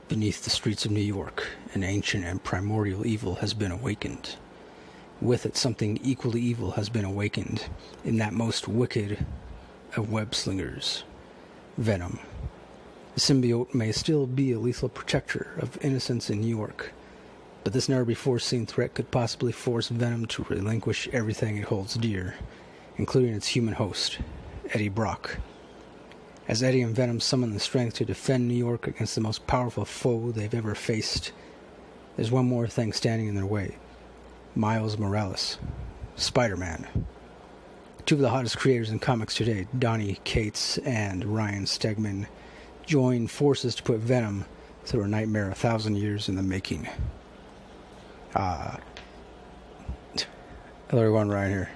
Beneath the streets of New York, an ancient and primordial evil has been awakened. With it, something equally evil has been awakened in that most wicked of web-slingers, Venom. The symbiote may still be a lethal protector of innocence in New York, but this never-before-seen threat could possibly force Venom to relinquish everything it holds dear, including its human host, Eddie Brock. As Eddie and Venom summon the strength to defend New York against the most powerful foe they've ever faced, there's one more thing standing in their way. Miles Morales, Spider-Man. Two of the hottest creators in comics today, Donny Cates and Ryan Stegman, join forces to put Venom through a nightmare 1,000 years in the making. Hello everyone, Ryan here.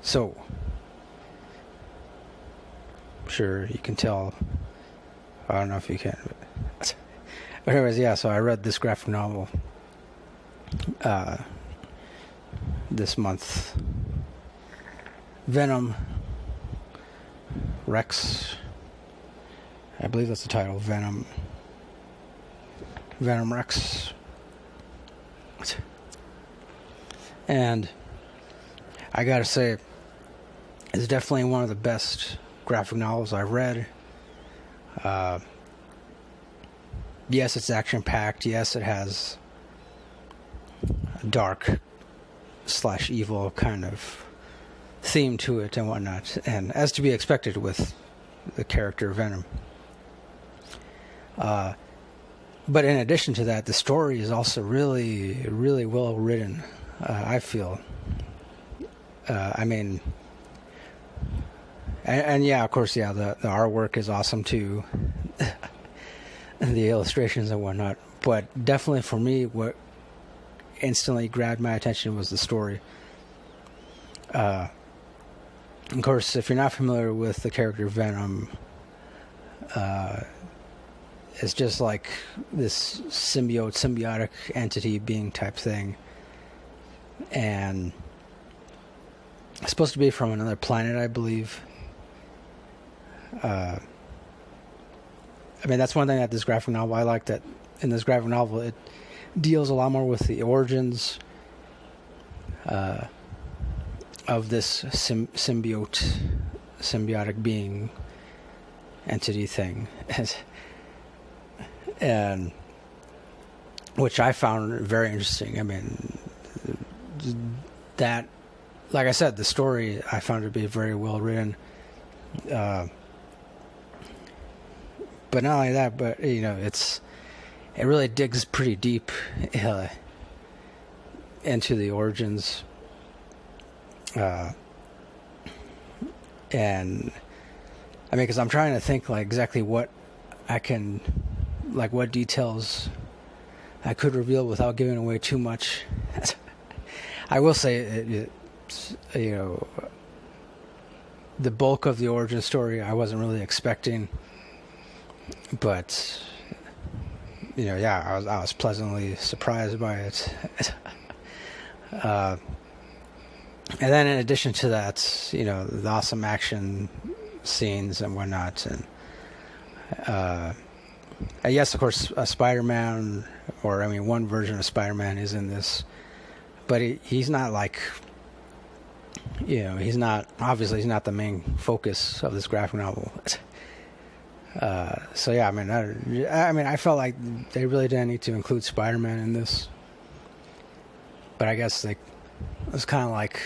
So, sure you can tell, I don't know if you can, but anyways, yeah, so I read this graphic novel this month. Venom Rex, I believe that's the title. Venom Rex. And I gotta say, it's definitely one of the best graphic novels I've read. Yes, it's action-packed. Yes, it has a dark/evil kind of theme to it and whatnot, and as to be expected with the character Venom. But in addition to that, the story is also really, really well written, I feel. I mean, and yeah, of course, yeah, the artwork is awesome too, the illustrations and whatnot. But definitely for me, what instantly grabbed my attention was the story. Of course, if you're not familiar with the character Venom, it's just like this symbiotic entity being type thing. And it's supposed to be from another planet, I believe. I mean, that's one thing that this graphic novel, I like that in this graphic novel, it deals a lot more with the origins of this symbiotic being entity thing. And which I found very interesting. I mean, that, like I said, the story I found to be very well written. But not only that, but you know, it really digs pretty deep into the origins, and I mean, because I'm trying to think like exactly what I can, like what details I could reveal without giving away too much. I will say, it's, you know, the bulk of the origin story I wasn't really expecting, but you know, yeah, I was pleasantly surprised by it. And then in addition to that, you know, the awesome action scenes and whatnot, and yes, of course, Spider-Man, or I mean, one version of Spider-Man is in this, but he's not like, you know, he's not the main focus of this graphic novel. So yeah, I mean, I felt like they really didn't need to include Spider-Man in this, but I guess it was kind of like,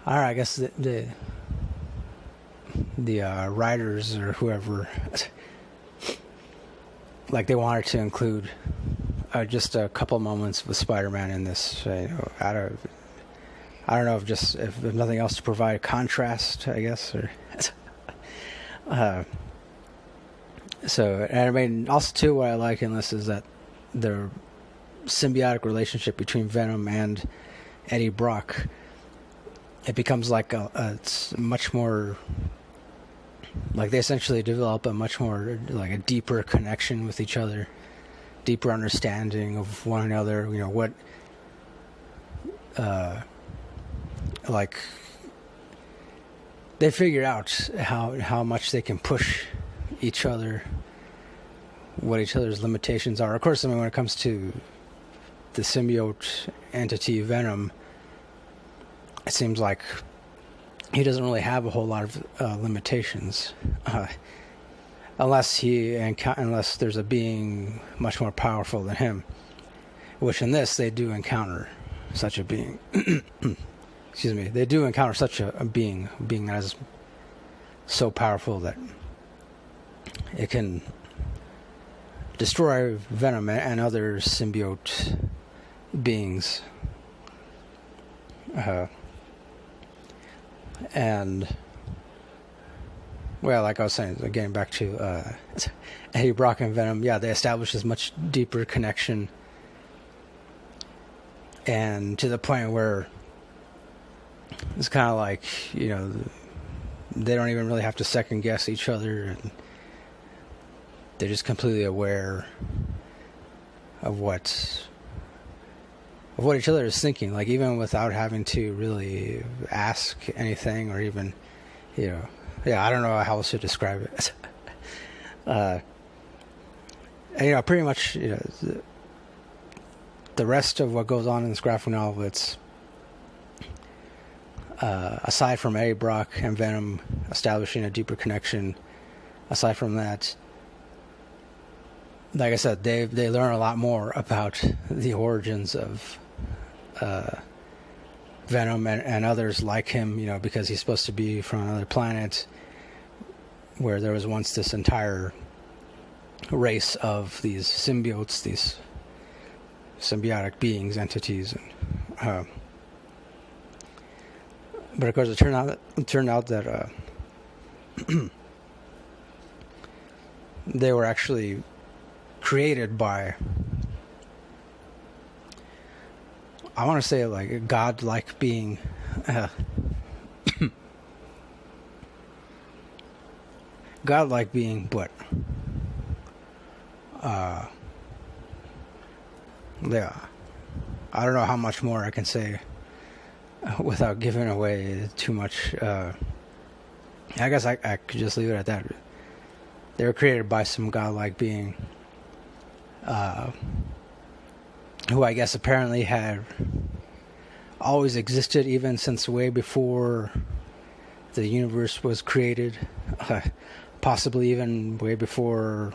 all right, I guess the writers or whoever, like, they wanted to include just a couple moments with Spider-Man in this. You know, I don't know if nothing else to provide contrast, I guess, or. So, and I mean, also too, what I like in this is that the symbiotic relationship between Venom and Eddie Brock, it becomes like it's much more, like they essentially develop a much more, like a deeper connection with each other, deeper understanding of one another, you know, what, like, they figured out how much they can push each other what each other's limitations are. Of course, I mean, when it comes to the symbiote entity Venom, it seems like he doesn't really have a whole lot of limitations, unless there's a being much more powerful than him. Which in this they do encounter such a being. Excuse me. They do encounter such a being that is so powerful that it can destroy Venom and other symbiote beings. And, well, like I was saying, getting back to Eddie Brock and Venom, yeah, they establish this much deeper connection, and to the point where it's kind of like, you know, they don't even really have to second guess each other, and they're just completely aware of what each other is thinking, like, even without having to really ask anything, or even, you know, yeah, I don't know how else to describe it. And, you know, pretty much, you know, the rest of what goes on in this graphic novel, it's aside from Eddie Brock and Venom establishing a deeper connection, aside from that, like I said, they learn a lot more about the origins of Venom and others like him, you know, because he's supposed to be from another planet where there was once this entire race of these symbiotes, these symbiotic beings, entities, and but of course it turned out that they were actually created by, I want to say, like a godlike being. Godlike being, but yeah, I don't know how much more I can say without giving away too much. I guess I could just leave it at that. They were created by some godlike being, who I guess apparently had always existed, even since way before the universe was created, possibly even way before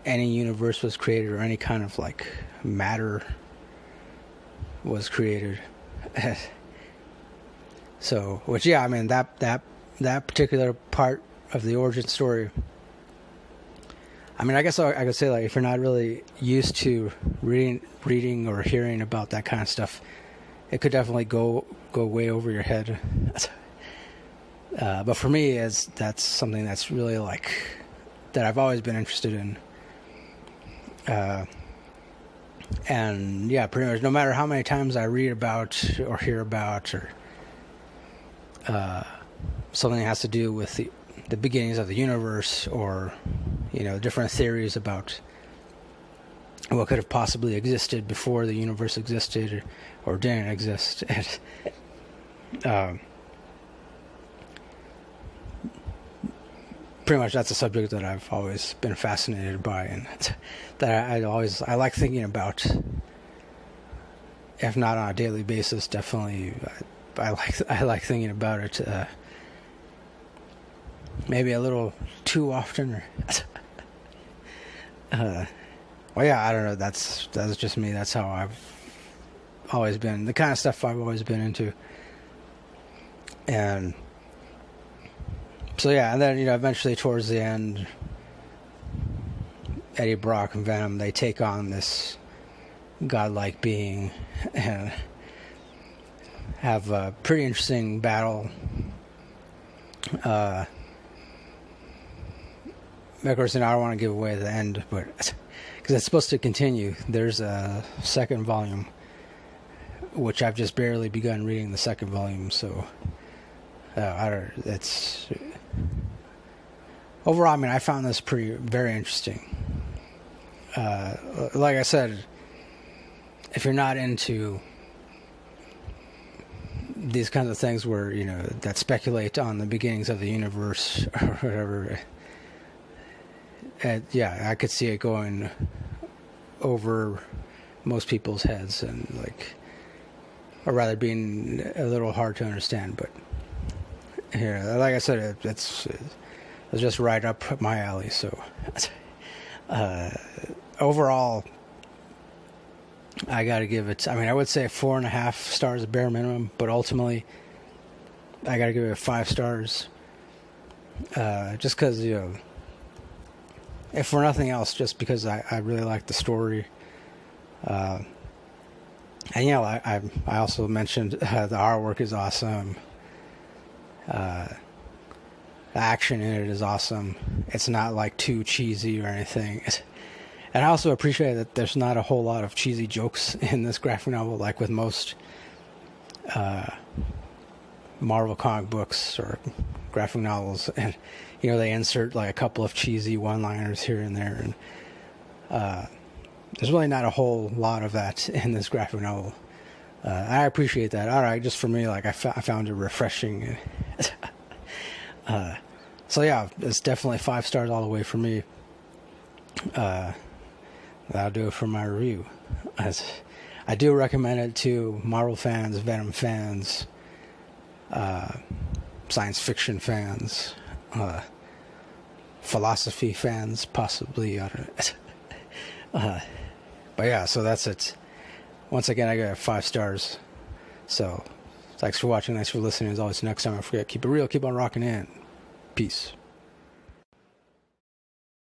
any universe was created, or any kind of like matter was created. So, which, yeah, I mean, that particular part of the origin story, I mean, I guess I could say, like, if you're not really used to reading or hearing about that kind of stuff, it could definitely go way over your head. But for me, that's something that's really, like, that I've always been interested in. And yeah, pretty much no matter how many times I read about or hear about, or something that has to do with the beginnings of the universe, or, you know, different theories about what could have possibly existed before the universe existed, or didn't exist. Pretty much that's a subject that I've always been fascinated by, and that I like thinking about, if not on a daily basis, definitely I like thinking about it maybe a little too often, or well, yeah, I don't know, that's just me. That's how I've always been, the kind of stuff I've always been into. And so, yeah, and then, you know, eventually towards the end, Eddie Brock and Venom, they take on this godlike being and have a pretty interesting battle. Of course, I don't want to give away the end, but because it's supposed to continue. There's a second volume, which I've just barely begun reading the second volume, so it's overall, I mean, I found this very interesting. Like I said, if you're not into these kinds of things where, you know, that speculate on the beginnings of the universe or whatever, And yeah, I could see it going over most people's heads and like, or rather being a little hard to understand. But here, like I said, it's just right up my alley. So overall, I got to give it, I mean, I would say 4.5 stars bare minimum, but ultimately I got to give it 5 stars. Just because, you know, if for nothing else, just because I really like the story. And, you know, I also mentioned the artwork is awesome. The action in it is awesome. It's not like too cheesy or anything. And I also appreciate that there's not a whole lot of cheesy jokes in this graphic novel, like with most Marvel comic books or graphic novels. And, you know, they insert like a couple of cheesy one-liners here and there. And there's really not a whole lot of that in this graphic novel. I appreciate that. All right, just for me, like I found it refreshing. So yeah, it's definitely 5 stars all the way for me. That'll do it for my review. I do recommend it to Marvel fans, Venom fans, science fiction fans, philosophy fans, possibly. I don't know. But yeah, so that's it. Once again, I got 5 stars. So thanks for watching. Thanks for listening. As always, next time, don't forget, keep it real, keep on rocking in. Peace.